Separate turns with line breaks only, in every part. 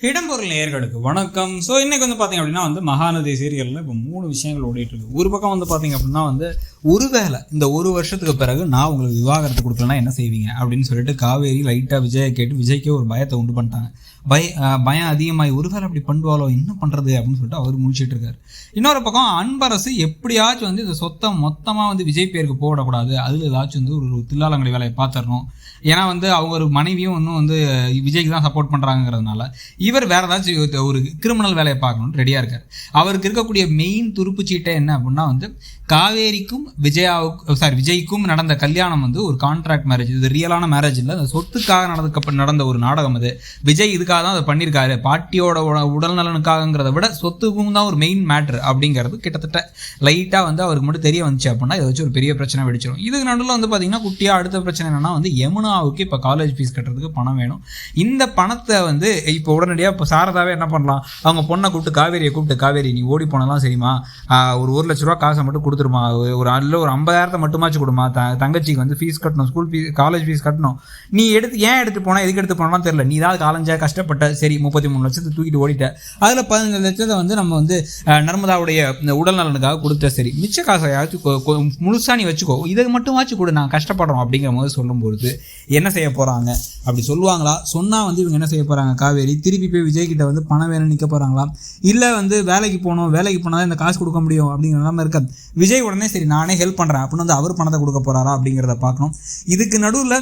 இடம்பொருள் நேயர்களுக்கு வணக்கம். ஸோ இன்றைக்கி வந்து பார்த்திங்க அப்படின்னா மகாநதி சீரியலில் இப்போ 3 விஷயங்கள் ஓடிட்டுருக்கு. ஒரு பக்கம் வந்து பார்த்திங்க அப்படின்னா ஒருவேளை இந்த ஒரு வருஷத்துக்கு பிறகு நான் உங்களுக்கு விவாகரத்து கொடுக்கலன்னா என்ன செய்வீங்க அப்படின்னு சொல்லிட்டு காவேரி லைட்டாக விஜயை கேட்டு விஜய்க்கே ஒரு பயத்தை உண்டு பண்ணிட்டாங்க. பயம் அதிகமாகி ஒருவேளை அப்படி பண்ணுவாளோ என்ன பண்ணுறது அப்படின்னு சொல்லிட்டு அவர் முடிச்சிட்டு இருக்காரு. இன்னொரு பக்கம் அன்பரசு எப்படியாச்சும் இந்த சொத்தை மொத்தமாக விஜய் பேருக்கு போடக்கூடாது, அதில் ஏதாச்சும் ஒரு தில்லாலங்கடி வேலையை பார்த்துடணும். ஏன்னா அவங்க ஒரு மனைவியும் இன்னும் விஜய்க்கு தான் சப்போர்ட் பண்ணுறாங்கிறதுனால இவர் வேறு ஏதாச்சும் ஒரு கிரிமினல் வேலையை பார்க்கணும்னு ரெடியாக இருக்கார். அவருக்கு இருக்கக்கூடிய மெயின் துருப்பு சீட்டை என்ன அப்படின்னா காவேரிக்கும் விஜய்க்கும் நடந்த கல்யாணம் ஒரு கான்ட்ராக்ட் மேரேஜ். இது ரியலான மேரேஜ் இல்லை, அந்த சொத்துக்காக நடந்த ஒரு நாடகம். அது விஜய் இதுக்காக தான் அதை பண்ணியிருக்காரு, பாட்டியோட உடல் நலனுக்காகங்கிறத விட சொத்துக்கும் தான் ஒரு மெயின் மேட்ரு அப்படிங்கிறது கிட்டத்தட்ட லைட்டாக அவருக்கு மட்டும் தெரிய வந்துச்சு அப்படின்னா இதை வச்சு ஒரு பெரிய பிரச்சனை வெடிச்சிடும். இதுக்கு நடுவில் பார்த்தீங்கன்னா குட்டியாக அடுத்த பிரச்சனை என்னன்னா யமுனாவுக்கு இப்போ காலேஜ் ஃபீஸ் கட்டுறதுக்கு பணம் வேணும். இந்த பணத்தை இப்போ உடனடியாக இப்போ சாரதாவே என்ன பண்ணலாம், அவங்க பொண்ணை கூப்பிட்டு காவேரியை கூப்பிட்டு, காவேரி நீ ஓடி போனலாம் சரிம்மா, ஒரு 1 லட்ச ரூபா காசை மட்டும் கொடுத்துருமா, ஒரு 50,000 மட்டுமாச்சு கொடுமா, தங்கச்சிக்கு ஃபீஸ் கட்டணும், ஸ்கூல் ஃபீஸ் காலேஜ் ஃபீஸ் கட்டணும், நீ ஏன் எடுத்து போனால் எதுக்கு எடுத்து போனாலும் தெரியல, நீ ஏதாவது காலேஜாக கஷ்டப்பட்ட, சரி 33 லட்சத்தை தூக்கிட்டு ஓடிட்ட, அதில் 15 லட்சத்தை நம்ம நர்மதாவுடைய உடல் நலனுக்காக கொடுத்த, சரி மிச்ச காசையாச்சும் முழுசா நீ வச்சுக்கோ, இதை மட்டுமாச்சும் கூட நான் கஷ்டப்படுறோம் அப்படிங்கிற போது சொல்லும்போது என்ன செய்ய போகிறாங்க, அப்படி சொல்லுவாங்களா? சொன்னால் இவங்க என்ன செய்ய போகிறாங்க, காவேரி திருப்பி போய் விஜய்கிட்ட பணம் வேணும்னு நிற்க போகிறாங்களா, இல்லை வேலைக்கு போகணும், வேலைக்கு போனால் தான் இந்த காசு கொடுக்க முடியும் அப்படிங்கிற நிலைமை இருக்காது. விஜய் உடனே சரி நானே ஹெல்ப் பண்ணுறேன் அப்படின்னு அவர் பணத்தை கொடுக்க போகிறாரா அப்படிங்கிறத பார்க்கணும். இதுக்கு நடுவில்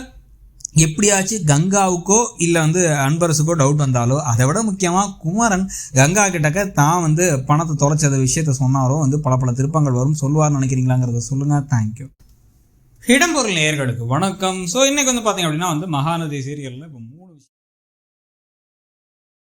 எப்படியாச்சும் கங்காவுக்கோ இல்லை அன்பரசுக்கோ டவுட் வந்தாலோ, அதை விட முக்கியமாக குமரன் கங்கா கிட்டக்க தான் பணத்தை தொலைச்சத விஷயத்த சொன்னாரோ பல திருப்பங்கள் வரும். சொல்லுவார்னு நினைக்கிறீங்களாங்கிறத சொல்லுங்கள். தேங்க்யூ. இடம்பொருள் நேயர்களுக்கு வணக்கம். ஸோ இன்றைக்கி பார்த்திங்க அப்படின்னா மகாநதி சீரியலில் இப்போ